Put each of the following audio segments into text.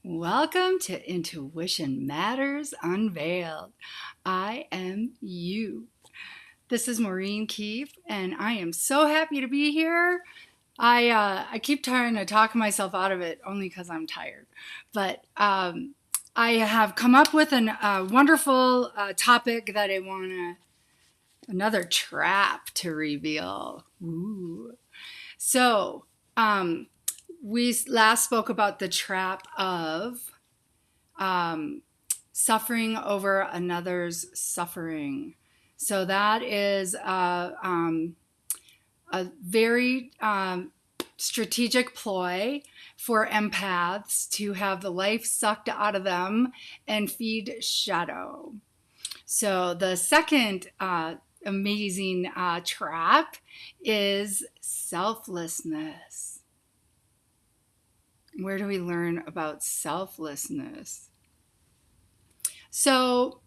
Welcome to Intuition Matters Unveiled. IMU. This is Maureen Keefe, and I am so happy to be here. I keep trying to talk myself out of it only because I'm tired. But I have come up with a wonderful topic that I want another trap to reveal. Ooh. So, we last spoke about the trap of suffering over another's suffering. So that is a very strategic ploy for empaths to have the life sucked out of them and feed shadow. So the second amazing trap is selflessness. Where do we learn about selflessness? So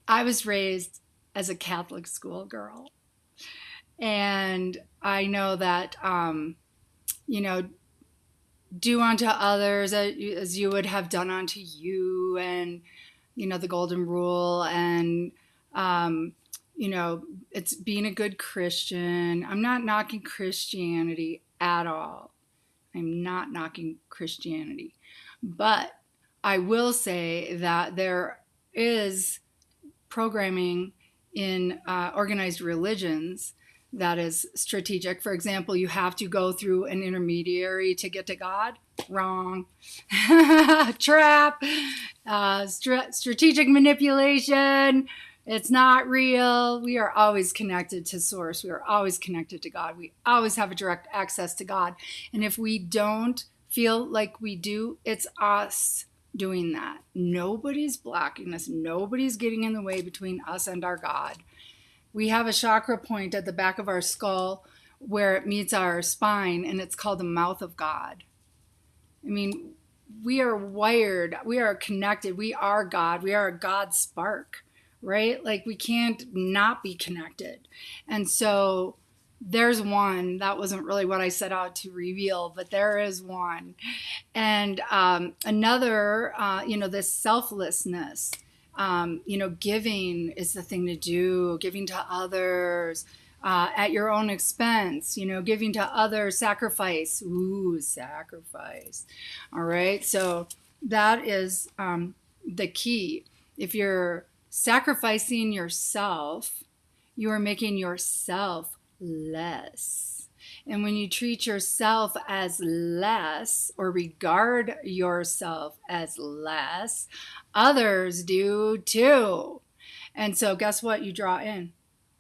I was raised as a Catholic schoolgirl, and I know that, do unto others as you would have done unto you, and, the golden rule, and, it's being a good Christian. I'm not knocking Christianity at all. I'm not knocking Christianity. But I will say that there is programming in organized religions that is strategic. For example, you have to go through an intermediary to get to God. Wrong. Trap. Strategic manipulation. It's not real. We are always connected to Source. We are always connected to God. We always have a direct access to God. And if we don't feel like we do, it's us doing that. Nobody's blocking us. Nobody's getting in the way between us and our God. We have a chakra point at the back of our skull where it meets our spine, and it's called the mouth of God. I mean, we are wired. We are connected. We are God. We are a God spark. Right? Like we can't not be connected. And so there's one. That wasn't really what I set out to reveal, but there is one. And another, this selflessness, giving is the thing to do, giving to others at your own expense, giving to others, sacrifice. Ooh, sacrifice. All right. So that is the key. If you're sacrificing yourself, you are making yourself less. And when you treat yourself as less or regard yourself as less, others do too. And so guess what you draw in?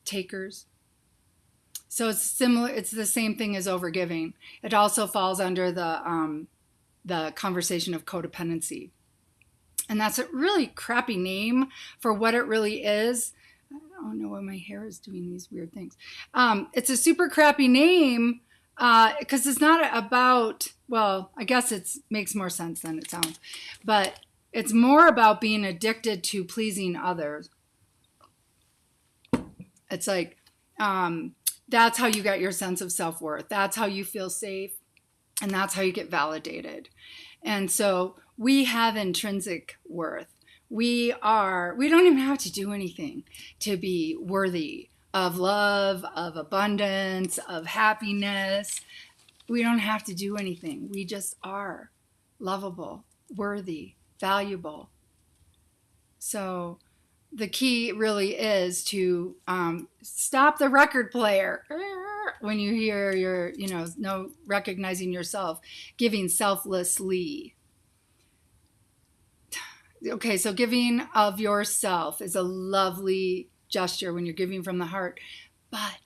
Takers. So it's similar, it's the same thing as overgiving. It also falls under the conversation of codependency. And that's a really crappy name for what it really is. I don't know why my hair is doing these weird things. It's a super crappy name because it's not about, well, I guess it makes more sense than it sounds. But it's more about being addicted to pleasing others. It's like, that's how you get your sense of self-worth. That's how you feel safe. And that's how you get validated. And so we have intrinsic worth. We don't even have to do anything to be worthy of love, of abundance, of happiness. We don't have to do anything. We just are lovable, worthy, valuable. So the key really is to stop the record player when you hear your, no recognizing yourself, giving selflessly. Okay, so giving of yourself is a lovely gesture when you're giving from the heart, but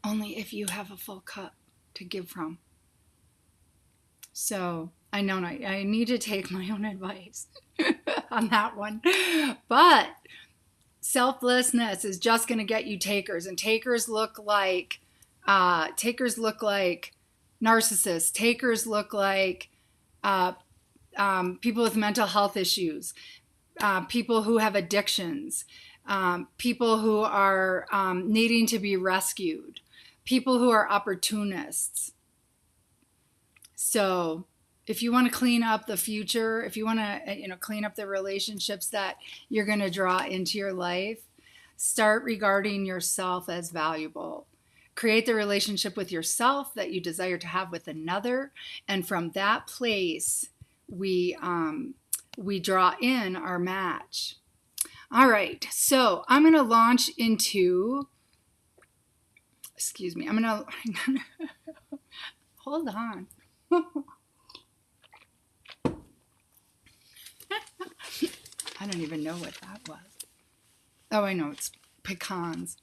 only if you have a full cup to give from. So I know I need to take my own advice on that one, but selflessness is just going to get you takers, and takers look like narcissists. Takers look like people with mental health issues, people who have addictions, people who are needing to be rescued, people who are opportunists. So if you want to clean up the future, if you want to, clean up the relationships that you're going to draw into your life, start regarding yourself as valuable. Create the relationship with yourself that you desire to have with another. And from that place, we draw in our match. All right. So I'm going to launch into, excuse me, I'm going to, hold on. I don't even know what that was. Oh, I know, it's pecans.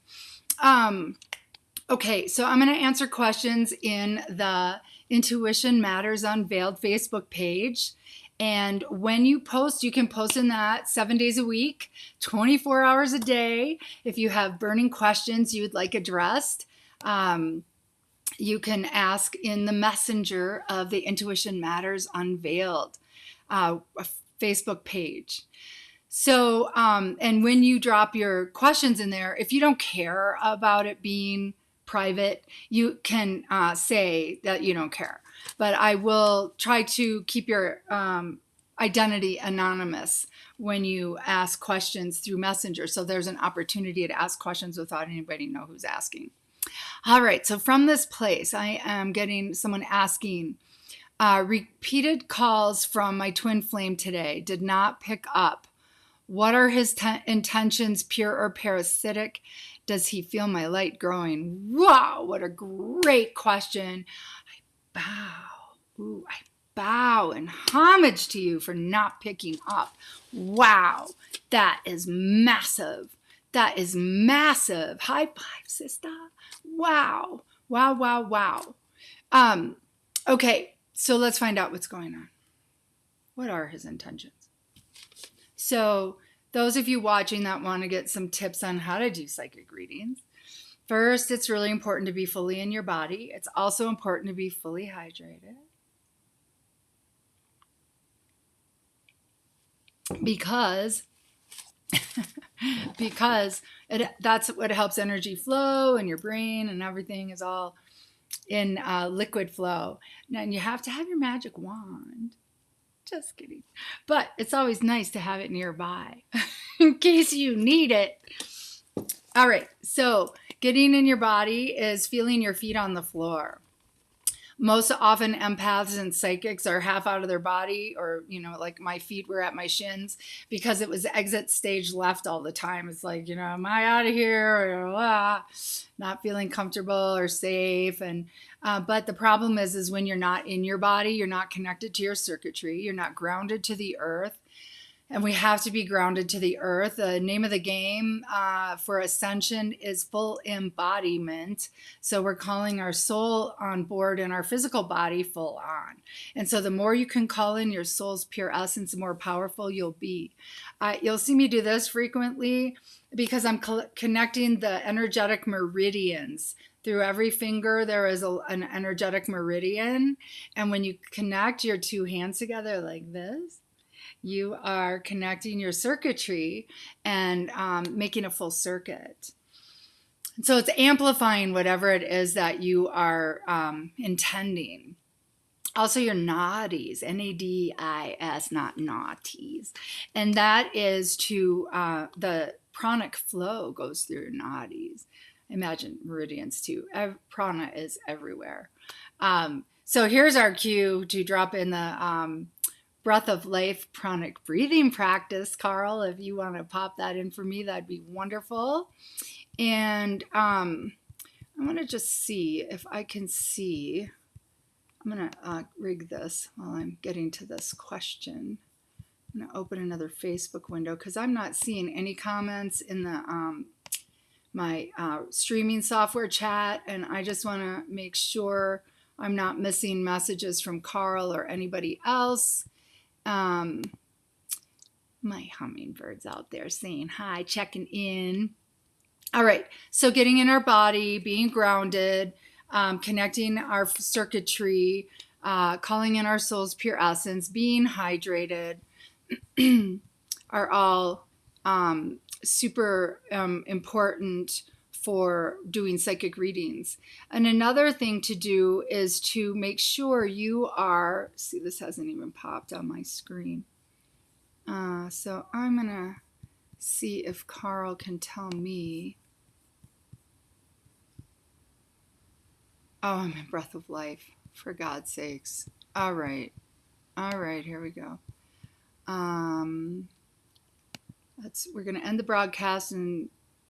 Okay, so I'm going to answer questions in the Intuition Matters Unveiled Facebook page. And when you post, you can post in that 7 days a week, 24 hours a day. If you have burning questions you would like addressed, you can ask in the messenger of the Intuition Matters Unveiled Facebook page. So, and when you drop your questions in there, if you don't care about it being private, you can say that you don't care. But I will try to keep your identity anonymous when you ask questions through Messenger. So there's an opportunity to ask questions without anybody know who's asking. All right, so from this place, I am getting someone asking, repeated calls from my twin flame today, did not pick up. What are his intentions, pure or parasitic? Does he feel my light growing? Wow, what a great question. I bow in homage to you for not picking up. Wow, that is massive. That is massive. High five, sister. Wow, wow, wow, wow. Okay, so let's find out what's going on. What are his intentions? So those of you watching that want to get some tips on how to do psychic readings, first, it's really important to be fully in your body. It's also important to be fully hydrated. Because that's what helps energy flow, and your brain and everything is all in liquid flow. Now, you have to have your magic wand. Just kidding. But it's always nice to have it nearby in case you need it. All right. So getting in your body is feeling your feet on the floor. Most often empaths and psychics are half out of their body, or, like my feet were at my shins because it was exit stage left all the time. It's like, am I out of here? Or not feeling comfortable or safe. And but the problem is when you're not in your body, you're not connected to your circuitry, you're not grounded to the earth. And we have to be grounded to the earth. The name of the game for Ascension is full embodiment. So we're calling our soul on board and our physical body full on. And so the more you can call in your soul's pure essence, the more powerful you'll be. You'll see me do this frequently because I'm connecting the energetic meridians. Through every finger, there is an energetic meridian. And when you connect your two hands together like this, you are connecting your circuitry and making a full circuit. So it's amplifying whatever it is that you are intending. Also your nadis, N-A-D-I-S, not naughties. And that is to, the pranic flow goes through your nadis. Imagine meridians too. Prana is everywhere. So here's our cue to drop in the Breath of Life pranic breathing practice. Carl, if you want to pop that in for me, that'd be wonderful. And I want to just see if I can see. I'm going to rig this while I'm getting to this question. I'm going to open another Facebook window because I'm not seeing any comments in the my streaming software chat, and I just want to make sure I'm not missing messages from Carl or anybody else. My hummingbirds out there saying hi, checking in. All right, so getting in our body, being grounded, connecting our circuitry, calling in our soul's pure essence, being hydrated are all super important for doing psychic readings. And another thing to do is to make sure you are, see, this hasn't even popped on my screen. So I'm going to see if Carl can tell me. Oh, I'm in breath of life, for God's sakes. All right, here we go. We're going to end the broadcast, and